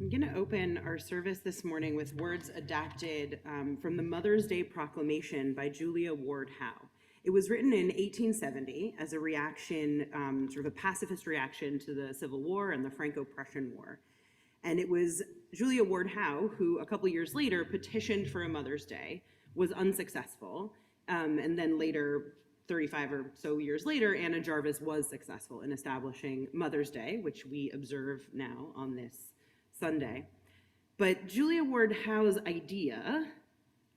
I'm going to open our service this morning with words adapted from the Mother's Day Proclamation by Julia Ward Howe. It was written in 1870 as a reaction, sort of a pacifist reaction to the Civil War and the Franco-Prussian War. And it was Julia Ward Howe who, a couple years later, petitioned for a Mother's Day, was unsuccessful, and then later, 35 or so years later, Anna Jarvis was successful in establishing Mother's Day, which we observe now on this Sunday. But Julia Ward Howe's idea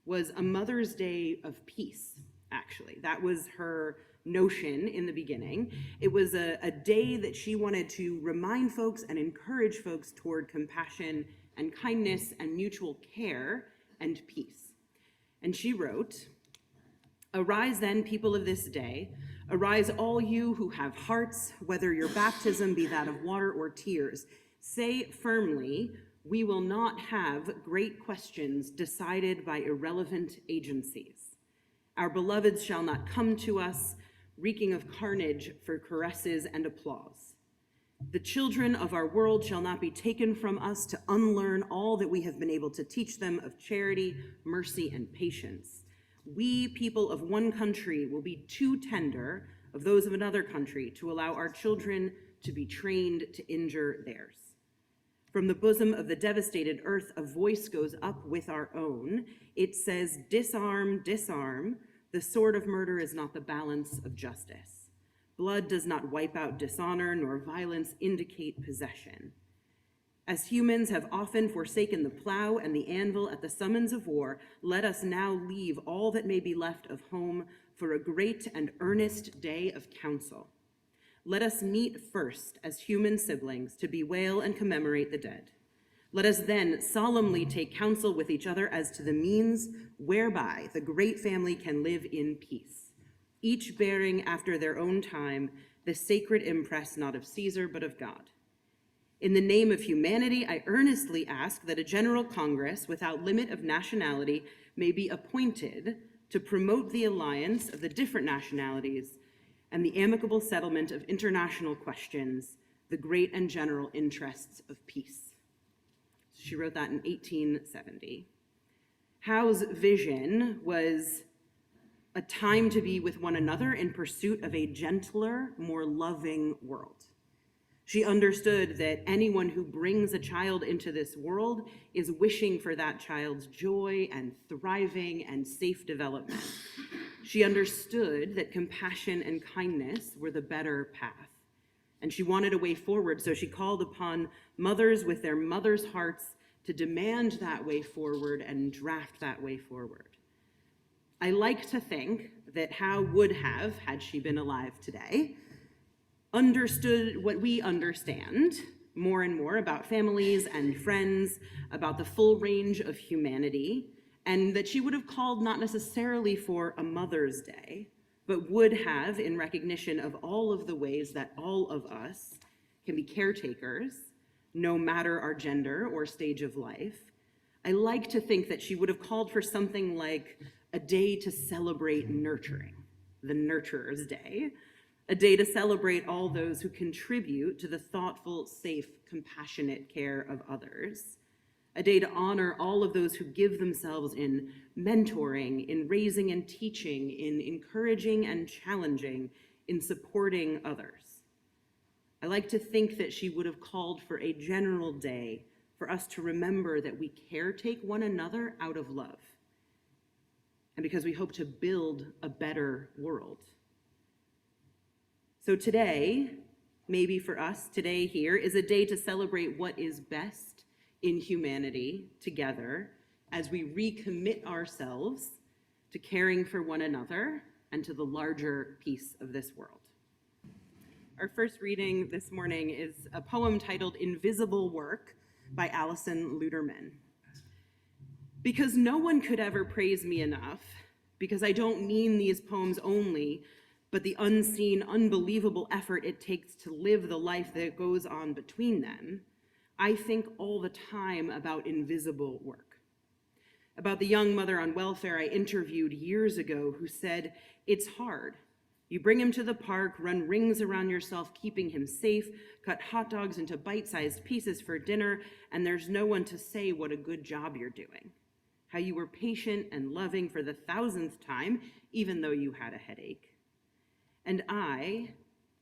was a Mother's Day of peace, actually. That was her notion in the beginning. It was a day that she wanted to remind folks and encourage folks toward compassion and kindness and mutual care and peace. And she wrote, "Arise then, people of this day, arise all you who have hearts, whether your baptism be that of water or tears. Say firmly, we will not have great questions decided by irrelevant agencies. Our beloveds shall not come to us, reeking of carnage for caresses and applause. The children of our world shall not be taken from us to unlearn all that we have been able to teach them of charity, mercy, and patience. We, people of one country, will be too tender of those of another country to allow our children to be trained to injure theirs. From the bosom of the devastated earth, a voice goes up with our own. It says, disarm, disarm. The sword of murder is not the balance of justice. Blood does not wipe out dishonor, nor violence indicate possession. As humans have often forsaken the plow and the anvil at the summons of war, let us now leave all that may be left of home for a great and earnest day of council. Let us meet first as human siblings to bewail and commemorate the dead. Let us then solemnly take counsel with each other as to the means whereby the great family can live in peace, each bearing after their own time the sacred impress not of Caesar but of God. In the name of humanity, I earnestly ask that a general Congress without limit of nationality may be appointed to promote the alliance of the different nationalities and the amicable settlement of international questions, the great and general interests of peace." She wrote that in 1870. Howe's vision was a time to be with one another in pursuit of a gentler, more loving world. She understood that anyone who brings a child into this world is wishing for that child's joy and thriving and safe development. She understood that compassion and kindness were the better path, and she wanted a way forward, so she called upon mothers with their mothers' hearts to demand that way forward and draft that way forward. I like to think that Howe would have, had she been alive today, understood what we understand more and more about families and friends, about the full range of humanity, and that she would have called not necessarily for a Mother's Day, but would have, in recognition of all of the ways that all of us can be caretakers, no matter our gender or stage of life. I like to think that she would have called for something like a day to celebrate nurturing, the Nurturer's Day, a day to celebrate all those who contribute to the thoughtful, safe, compassionate care of others, a day to honor all of those who give themselves in mentoring, in raising and teaching, in encouraging and challenging, in supporting others. I like to think that she would have called for a general day for us to remember that we caretake one another out of love, and because we hope to build a better world. So today, maybe for us, today here is a day to celebrate what is best in humanity together as we recommit ourselves to caring for one another and to the larger peace of this world. Our first reading this morning is a poem titled "Invisible Work" by Alison Luterman. Because no one could ever praise me enough, because I don't mean these poems only, but the unseen, unbelievable effort it takes to live the life that goes on between them, I think all the time about invisible work. About the young mother on welfare I interviewed years ago who said, "It's hard. You bring him to the park, run rings around yourself, keeping him safe, cut hot dogs into bite-sized pieces for dinner, and there's no one to say what a good job you're doing. How you were patient and loving for the 1,000th time, even though you had a headache. And I,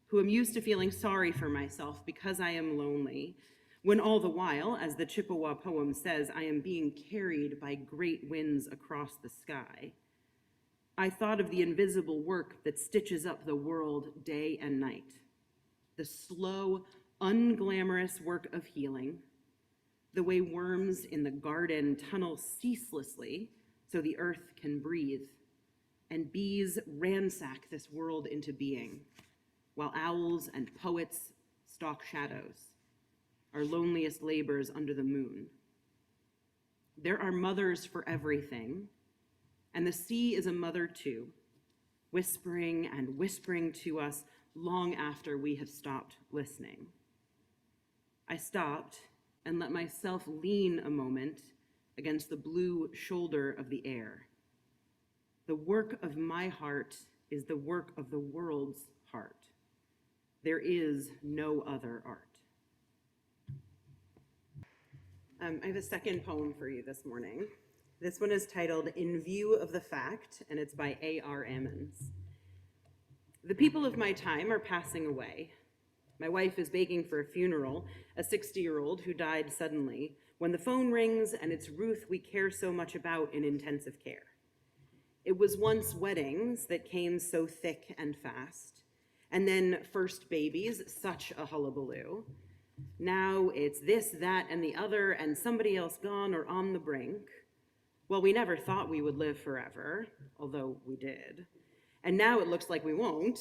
who am used to feeling sorry for myself because I am lonely, when all the while, as the Chippewa poem says, I am being carried by great winds across the sky, I thought of the invisible work that stitches up the world day and night, the slow, unglamorous work of healing, the way worms in the garden tunnel ceaselessly so the earth can breathe, and bees ransack this world into being, while owls and poets stalk shadows, our loneliest labors under the moon. There are mothers for everything, and the sea is a mother too, whispering and whispering to us long after we have stopped listening. I stopped and let myself lean a moment against the blue shoulder of the air. The work of my heart is the work of the world's heart. There is no other art. I have a second poem for you this morning. This one is titled In View of the Fact, and it's by A.R. Ammons. The people of my time are passing away. My wife is baking for a funeral, a 60-year-old who died suddenly, when the phone rings and it's Ruth we care so much about in intensive care. It was once weddings that came so thick and fast, and then first babies, such a hullabaloo. Now it's this, that, and the other, and somebody else gone or on the brink. Well, we never thought we would live forever, although we did. And now it looks like we won't.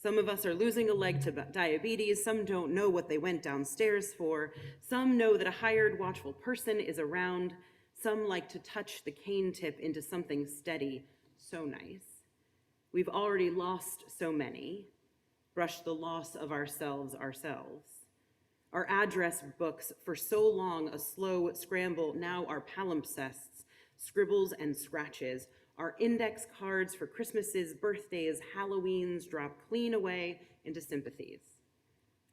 Some of us are losing a leg to diabetes, some don't know what they went downstairs for, some know that a hired watchful person is around, some like to touch the cane tip into something steady, so nice. We've already lost so many, brushed the loss of ourselves. Our address books, for so long a slow scramble, now are palimpsests, scribbles and scratches. Our index cards for Christmases, birthdays, Halloweens drop clean away into sympathies.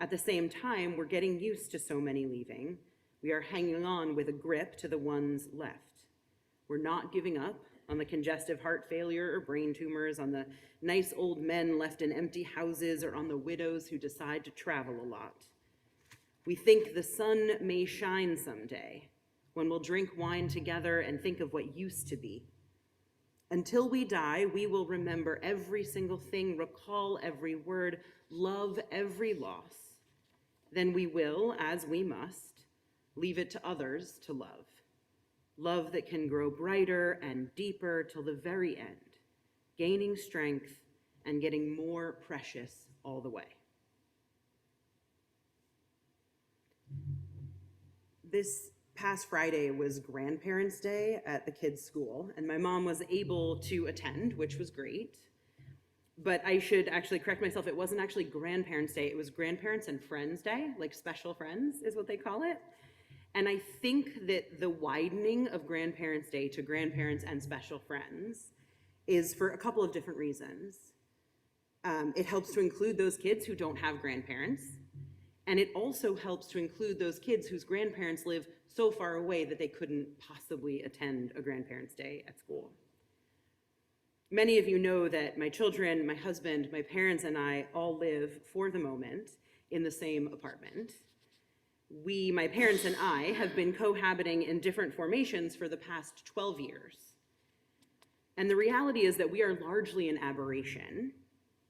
At the same time, we're getting used to so many leaving. We are hanging on with a grip to the ones left. We're not giving up on the congestive heart failure or brain tumors, on the nice old men left in empty houses, or on the widows who decide to travel a lot. We think the sun may shine someday, when we'll drink wine together and think of what used to be. Until we die, we will remember every single thing, recall every word, love every loss. Then we will, as we must, leave it to others to love. Love that can grow brighter and deeper till the very end, gaining strength and getting more precious all the way. This past Friday was Grandparents' Day at the kids' school, and my mom was able to attend, which was great. But I should actually correct myself, it wasn't actually Grandparents' Day, it was Grandparents and Friends Day, like special friends is what they call it. And I think that the widening of Grandparents' Day to grandparents and special friends is for a couple of different reasons. It helps to include those kids who don't have grandparents, and it also helps to include those kids whose grandparents live so far away that they couldn't possibly attend a Grandparents' Day at school. Many of you know that my children, my husband, my parents, and I all live, for the moment, in the same apartment. We, my parents and I, have been cohabiting in different formations for the past 12 years. And the reality is that we are largely an aberration,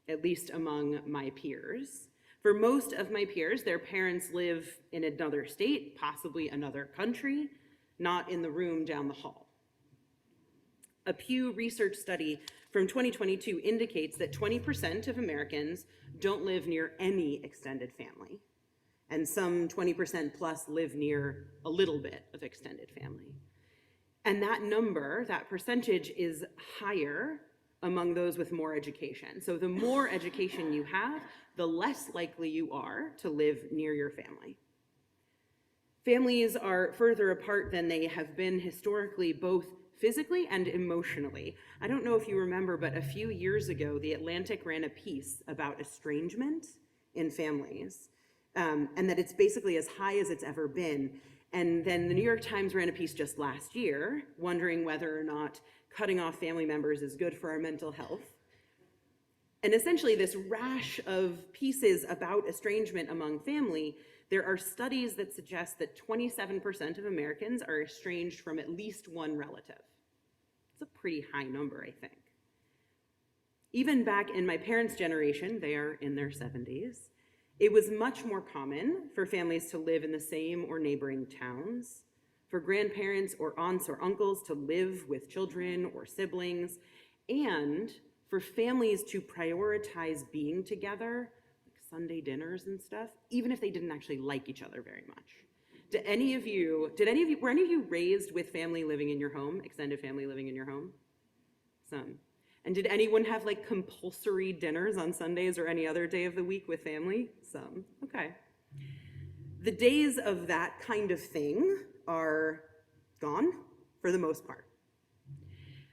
at least among my peers. For most of my peers, their parents live in another state, possibly another country, not in the room down the hall. A Pew Research study from 2022 indicates that 20% of Americans don't live near any extended family, and some 20% plus live near a little bit of extended family. And that number, that percentage, is higher among those with more education. So the more education you have, the less likely you are to live near your family. Families are further apart than they have been historically, both physically and emotionally. I don't know if you remember, but a few years ago, The Atlantic ran a piece about estrangement in families, and that it's basically as high as it's ever been. And then the New York Times ran a piece just last year, wondering whether or not cutting off family members is good for our mental health. And essentially, this rash of pieces about estrangement among family, there are studies that suggest that 27% of Americans are estranged from at least one relative. It's a pretty high number, I think. Even back in my parents' generation, they are in their 70s, it was much more common for families to live in the same or neighboring towns, for grandparents or aunts or uncles to live with children or siblings, and for families to prioritize being together, like Sunday dinners and stuff, even if they didn't actually like each other very much. Were any of you raised with family living in your home, extended family living in your home? Some. And did anyone have like compulsory dinners on Sundays or any other day of the week with family? Some. Okay. The days of that kind of thing are gone for the most part.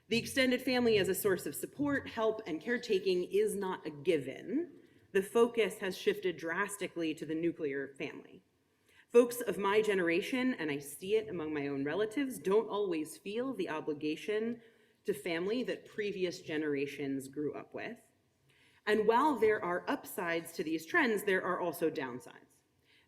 The extended family as a source of support, help, and caretaking is not a given. The focus has shifted drastically to the nuclear family. Folks of my generation, and I see it among my own relatives, don't always feel the obligation to family that previous generations grew up with. And while there are upsides to these trends, there are also downsides.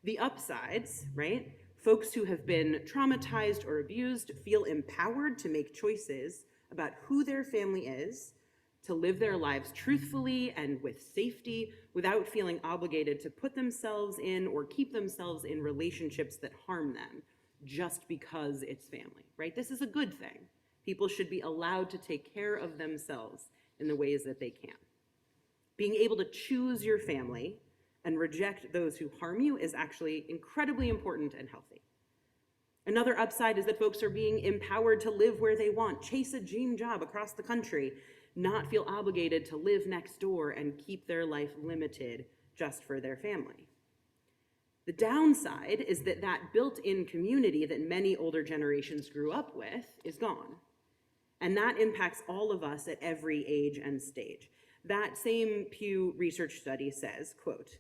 The upsides, right? Folks who have been traumatized or abused feel empowered to make choices about who their family is, to live their lives truthfully and with safety without feeling obligated to put themselves in or keep themselves in relationships that harm them just because it's family, right? This is a good thing. People should be allowed to take care of themselves in the ways that they can. Being able to choose your family and reject those who harm you is actually incredibly important and healthy. Another upside is that folks are being empowered to live where they want, chase a dream job across the country, not feel obligated to live next door and keep their life limited just for their family. The downside is that that built-in community that many older generations grew up with is gone. And that impacts all of us at every age and stage. That same Pew Research study says, quote,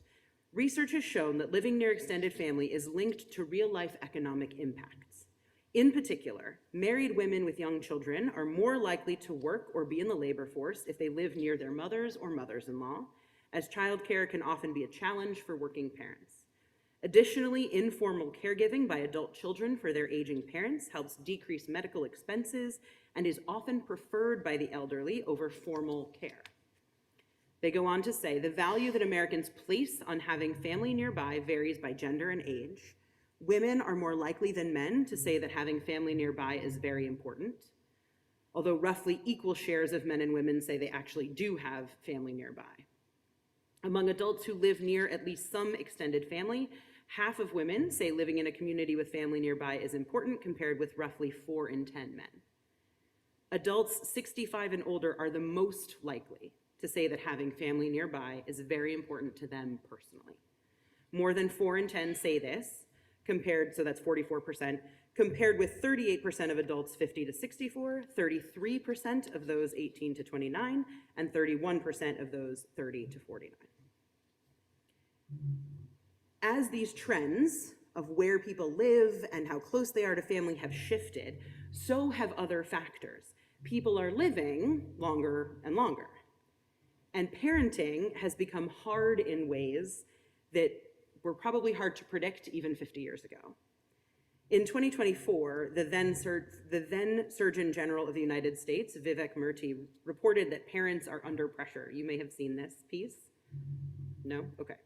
"Research has shown that living near extended family is linked to real-life economic impacts. In particular, married women with young children are more likely to work or be in the labor force if they live near their mothers or mothers-in-law, as childcare can often be a challenge for working parents. Additionally, informal caregiving by adult children for their aging parents helps decrease medical expenses and is often preferred by the elderly over formal care." They go on to say, "The value that Americans place on having family nearby varies by gender and age. Women are more likely than men to say that having family nearby is very important, although roughly equal shares of men and women say they actually do have family nearby. Among adults who live near at least some extended family, half of women say living in a community with family nearby is important, compared with roughly 4 in 10 men. Adults 65 and older are the most likely to say that having family nearby is very important to them personally. More than 4 in 10 say this, so that's 44%, compared with 38% of adults 50 to 64, 33% of those 18 to 29, and 31% of those 30 to 49. As these trends of where people live and how close they are to family have shifted, so have other factors. People are living longer and longer. And parenting has become hard in ways that were probably hard to predict even 50 years ago. In 2024, the then Surgeon General of the United States, Vivek Murthy, reported that parents are under pressure. You may have seen this piece. No? Okay.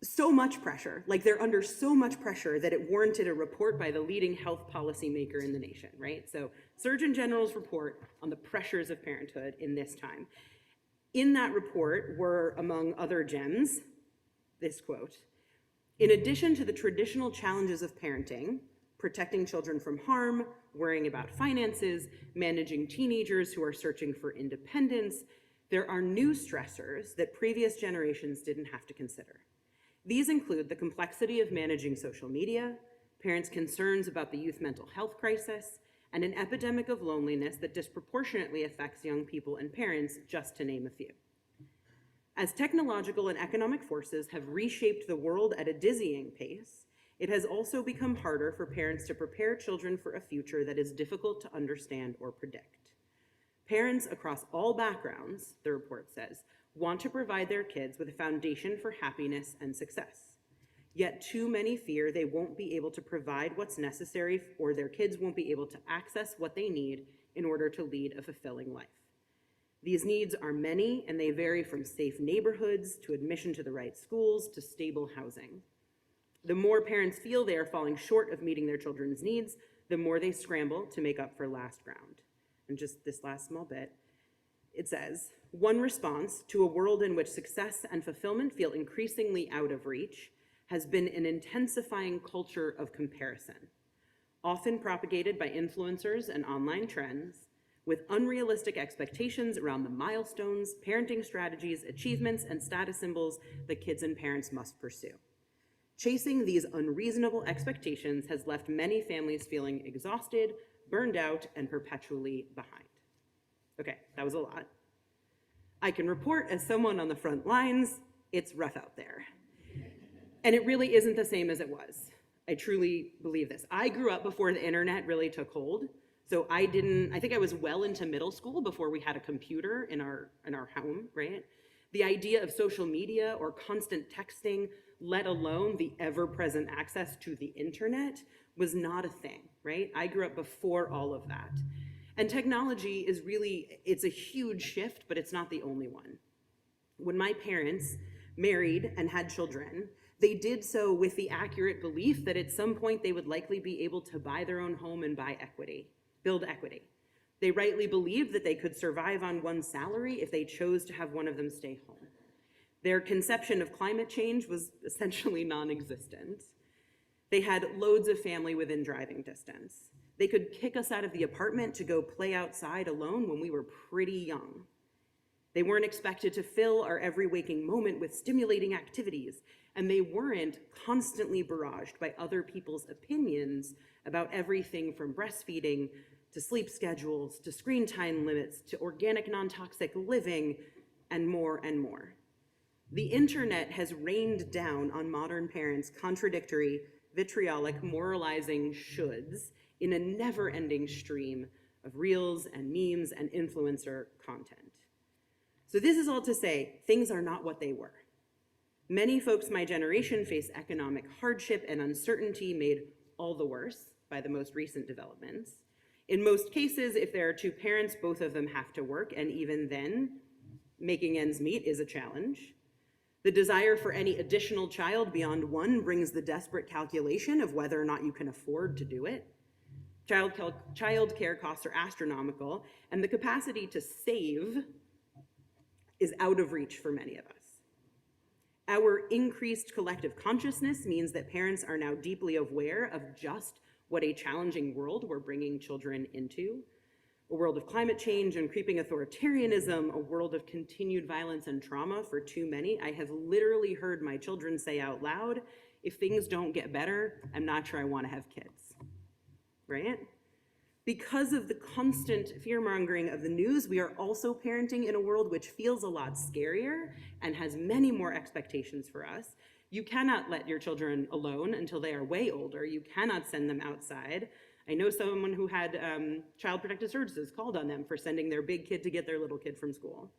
So much pressure, like they're under so much pressure that it warranted a report by the leading health policymaker in the nation, right? So Surgeon General's report on the pressures of parenthood in this time. In that report were, among other gems, this quote, "In addition to the traditional challenges of parenting, protecting children from harm, worrying about finances, managing teenagers who are searching for independence, there are new stressors that previous generations didn't have to consider. These include the complexity of managing social media, parents' concerns about the youth mental health crisis, and an epidemic of loneliness that disproportionately affects young people and parents, just to name a few. As technological and economic forces have reshaped the world at a dizzying pace, it has also become harder for parents to prepare children for a future that is difficult to understand or predict. Parents across all backgrounds, the report says, want to provide their kids with a foundation for happiness and success. Yet too many fear they won't be able to provide what's necessary, or their kids won't be able to access what they need in order to lead a fulfilling life. These needs are many, and they vary from safe neighborhoods to admission to the right schools to stable housing. The more parents feel they are falling short of meeting their children's needs, the more they scramble to make up for lost ground. And just this last small bit, it says, one response to a world in which success and fulfillment feel increasingly out of reach has been an intensifying culture of comparison, often propagated by influencers and online trends, with unrealistic expectations around the milestones, parenting strategies, achievements, and status symbols that kids and parents must pursue. Chasing these unreasonable expectations has left many families feeling exhausted, burned out, and perpetually behind. Okay, that was a lot. I can report, as someone on the front lines, it's rough out there. And it really isn't the same as it was. I truly believe this. I grew up before the internet really took hold. So I think I was well into middle school before we had a computer in our home, right? The idea of social media or constant texting, let alone the ever-present access to the internet, was not a thing, right? I grew up before all of that. And technology is really, it's a huge shift, but it's not the only one. When my parents married and had children, they did so with the accurate belief that at some point they would likely be able to buy their own home and build equity. They rightly believed that they could survive on one salary if they chose to have one of them stay home. Their conception of climate change was essentially non-existent. They had loads of family within driving distance. They could kick us out of the apartment to go play outside alone when we were pretty young. They weren't expected to fill our every waking moment with stimulating activities, and they weren't constantly barraged by other people's opinions about everything from breastfeeding to sleep schedules to screen time limits to organic non-toxic living and more and more. The internet has rained down on modern parents contradictory, vitriolic, moralizing shoulds in a never-ending stream of reels and memes and influencer content. So this is all to say, things are not what they were. Many folks my generation face economic hardship and uncertainty made all the worse by the most recent developments. In most cases, if there are two parents, both of them have to work, and even then, making ends meet is a challenge. The desire for any additional child beyond one brings the desperate calculation of whether or not you can afford to do it. Child care costs are astronomical, and the capacity to save is out of reach for many of us. Our increased collective consciousness means that parents are now deeply aware of just what a challenging world we're bringing children into. A world of climate change and creeping authoritarianism, a world of continued violence and trauma for too many. I have literally heard my children say out loud, if things don't get better, I'm not sure I want to have kids, right? Because of the constant fear-mongering of the news, we are also parenting in a world which feels a lot scarier and has many more expectations for us. You cannot let your children alone until they are way older. You cannot send them outside. I know someone who had Child Protective Services called on them for sending their big kid to get their little kid from school.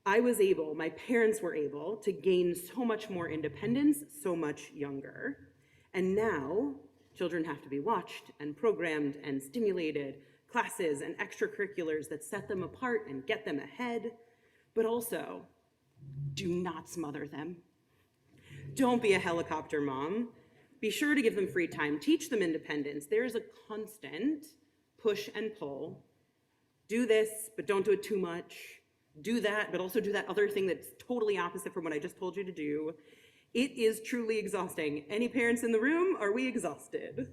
My parents were able to gain so much more independence so much younger. And now, children have to be watched and programmed and stimulated, classes and extracurriculars that set them apart and get them ahead, but also do not smother them. Don't be a helicopter mom. Be sure to give them free time, teach them independence. There's a constant push and pull. Do this, but don't do it too much. Do that, but also do that other thing that's totally opposite from what I just told you to do. It is truly exhausting. Any parents in the room? Are we exhausted?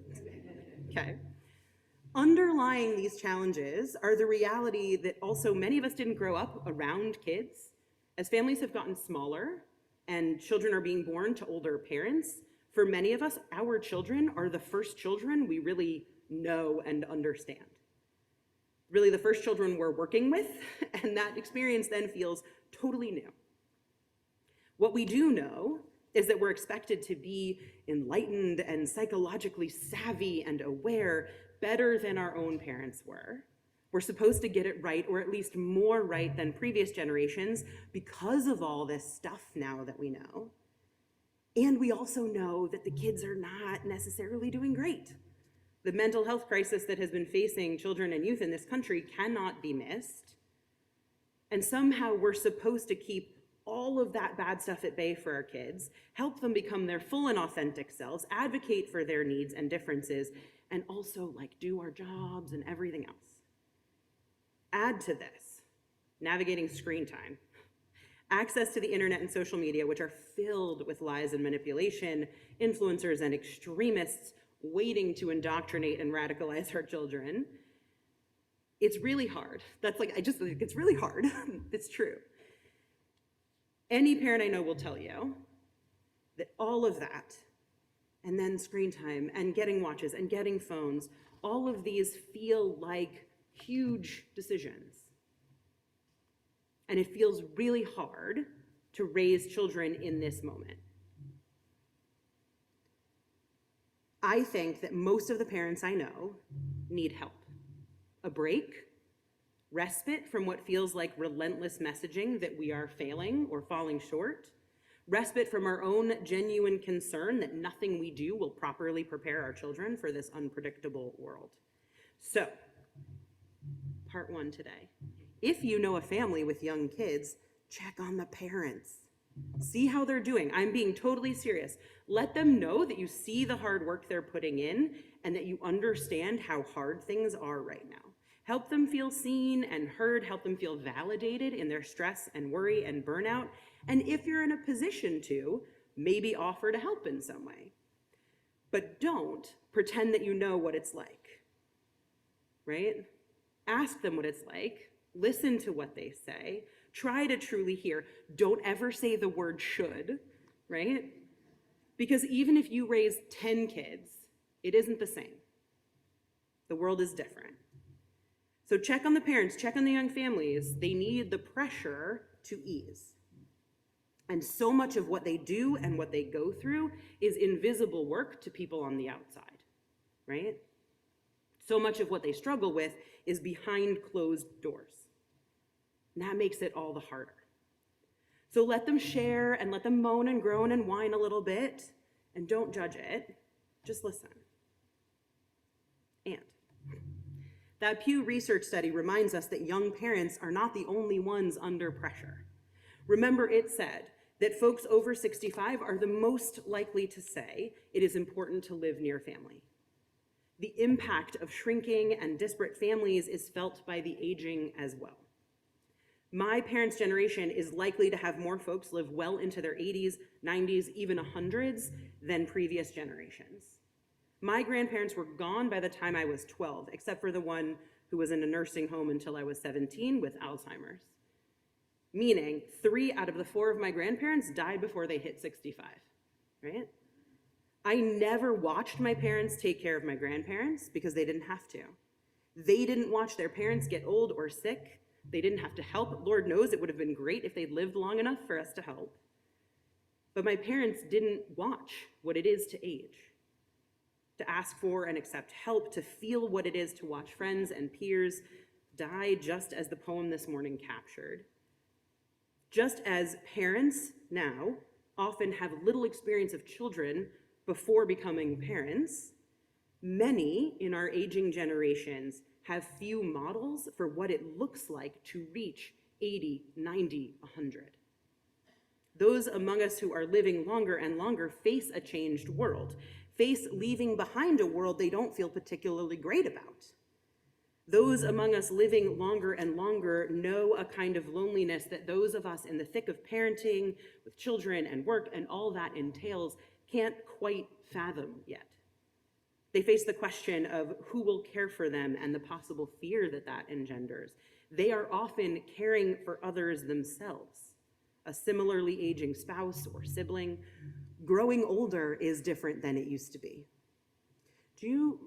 Okay. Underlying these challenges are the reality that also many of us didn't grow up around kids. As families have gotten smaller and children are being born to older parents, for many of us, our children are the first children we really know and understand. Really the first children we're working with, and that experience then feels totally new. What we do know is that we're expected to be enlightened and psychologically savvy and aware better than our own parents were. We're supposed to get it right, or at least more right than previous generations, because of all this stuff now that we know. And we also know that the kids are not necessarily doing great. The mental health crisis that has been facing children and youth in this country cannot be missed. And somehow we're supposed to keep all of that bad stuff at bay for our kids, help them become their full and authentic selves, advocate for their needs and differences, and also do our jobs and everything else. Add to this, navigating screen time, access to the internet and social media, which are filled with lies and manipulation, influencers and extremists waiting to indoctrinate and radicalize our children. It's really hard. It's really hard. It's true. Any parent I know will tell you that all of that, and then screen time, and getting watches, and getting phones, all of these feel like huge decisions. And it feels really hard to raise children in this moment. I think that most of the parents I know need help. A break, respite from what feels like relentless messaging that we are failing or falling short, respite from our own genuine concern that nothing we do will properly prepare our children for this unpredictable world. So, part one today. If you know a family with young kids, check on the parents. See how they're doing. I'm being totally serious. Let them know that you see the hard work they're putting in and that you understand how hard things are right now. Help them feel seen and heard, help them feel validated in their stress and worry and burnout. And if you're in a position to, maybe offer to help in some way. But don't pretend that you know what it's like, right? Ask them what it's like, listen to what they say, try to truly hear. Don't ever say the word should, right? Because even if you raise 10 kids, it isn't the same. The world is different. So check on the parents, check on the young families. They need the pressure to ease. And so much of what they do and what they go through is invisible work to people on the outside, right? So much of what they struggle with is behind closed doors. And that makes it all the harder. So let them share and let them moan and groan and whine a little bit, and don't judge it, just listen. And that Pew Research study reminds us that young parents are not the only ones under pressure. Remember, it said that folks over 65 are the most likely to say it is important to live near family. The impact of shrinking and disparate families is felt by the aging as well. My parents' generation is likely to have more folks live well into their 80s, 90s, even 100s than previous generations. My grandparents were gone by the time I was 12, except for the one who was in a nursing home until I was 17 with Alzheimer's. Meaning 3 out of the 4 of my grandparents died before they hit 65, right? I never watched my parents take care of my grandparents because they didn't have to. They didn't watch their parents get old or sick. They didn't have to help. Lord knows it would have been great if they'd lived long enough for us to help. But my parents didn't watch what it is to age, to ask for and accept help, to feel what it is to watch friends and peers die, just as the poem this morning captured. Just as parents now often have little experience of children before becoming parents, many in our aging generations have few models for what it looks like to reach 80, 90, 100. Those among us who are living longer and longer face a changed world, face leaving behind a world they don't feel particularly great about. Those among us living longer and longer know a kind of loneliness that those of us in the thick of parenting, with children and work and all that entails, can't quite fathom yet. They face the question of who will care for them and the possible fear that that engenders. They are often caring for others themselves, a similarly aging spouse or sibling. Growing older is different than it used to be.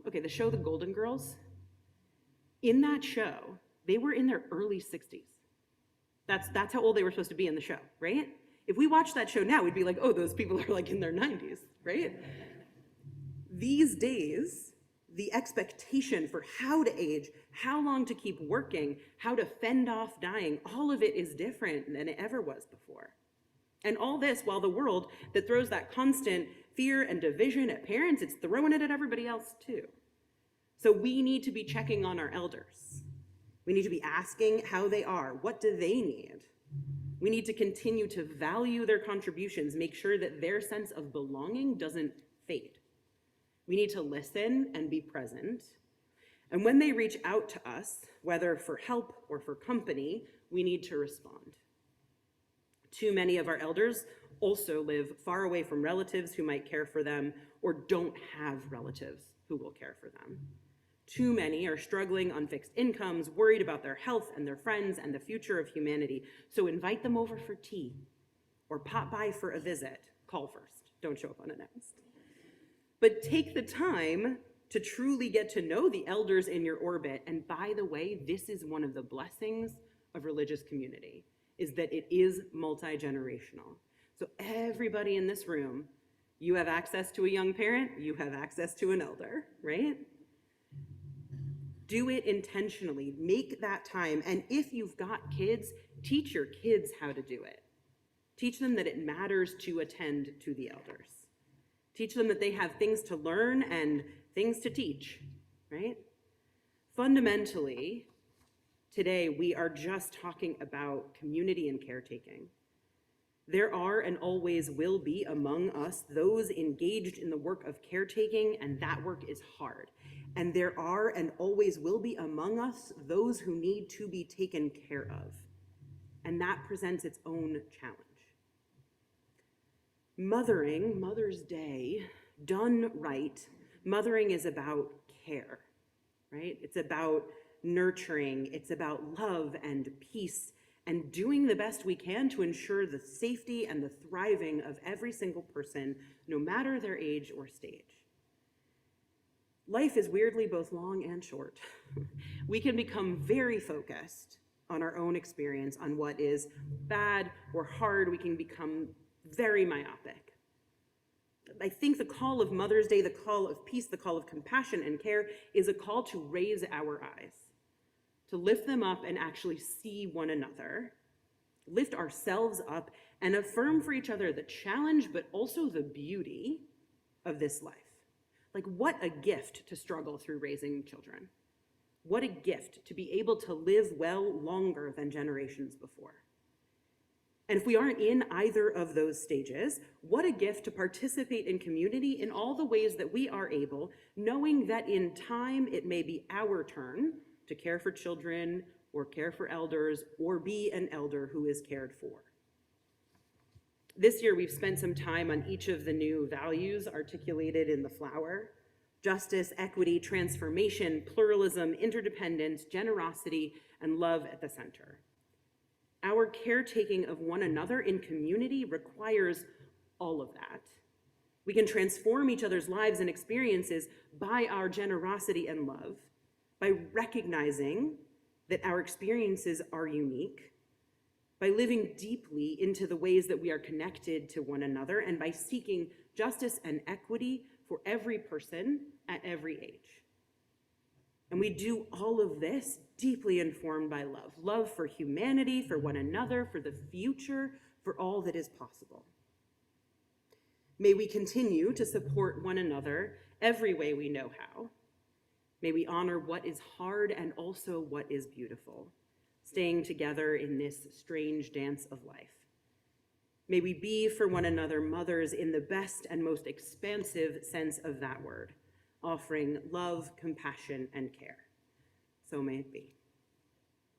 Okay, the show The Golden Girls, in that show, they were in their early 60s. That's how old they were supposed to be in the show, right? If we watch that show now, we'd be like, oh, those people are like in their 90s, right? These days, the expectation for how to age, how long to keep working, how to fend off dying, all of it is different than it ever was before. And all this while the world that throws that constant fear and division at parents, it's throwing it at everybody else too. So we need to be checking on our elders. We need to be asking how they are. What do they need? We need to continue to value their contributions, make sure that their sense of belonging doesn't fade. We need to listen and be present. And when they reach out to us, whether for help or for company, we need to respond. Too many of our elders also live far away from relatives who might care for them or don't have relatives who will care for them. Too many are struggling on fixed incomes, worried about their health and their friends and the future of humanity. So invite them over for tea or pop by for a visit. Call first, don't show up unannounced. But take the time to truly get to know the elders in your orbit. And by the way, this is one of the blessings of religious community, is that it is multi-generational. So everybody in this room, you have access to a young parent, you have access to an elder, right? Do it intentionally, make that time. And if you've got kids, teach your kids how to do it. Teach them that it matters to attend to the elders. Teach them that they have things to learn and things to teach, right? Fundamentally, today we are just talking about community and caretaking. There are and always will be among us those engaged in the work of caretaking, and that work is hard. And there are and always will be among us those who need to be taken care of. And that presents its own challenge. Mothering, Mother's Day, done right, mothering is about care, right? It's about nurturing, it's about love and peace, and doing the best we can to ensure the safety and the thriving of every single person, no matter their age or stage. Life is weirdly both long and short. We can become very focused on our own experience, on what is bad or hard. We can become very myopic. I think the call of Mother's Day, the call of peace, the call of compassion and care is a call to raise our eyes, to lift them up and actually see one another, lift ourselves up and affirm for each other the challenge, but also the beauty of this life. Like, what a gift to struggle through raising children. What a gift to be able to live well longer than generations before. And if we aren't in either of those stages, what a gift to participate in community in all the ways that we are able, knowing that in time it may be our turn to care for children or care for elders or be an elder who is cared for. This year, we've spent some time on each of the new values articulated in the flower: justice, equity, transformation, pluralism, interdependence, generosity, and love at the center. Our caretaking of one another in community requires all of that. We can transform each other's lives and experiences by our generosity and love, by recognizing that our experiences are unique, by living deeply into the ways that we are connected to one another, and by seeking justice and equity for every person at every age. And we do all of this deeply informed by love. Love for humanity, for one another, for the future, for all that is possible. May we continue to support one another every way we know how. May we honor what is hard and also what is beautiful, staying together in this strange dance of life. May we be for one another mothers in the best and most expansive sense of that word, offering love, compassion, and care. So may it be.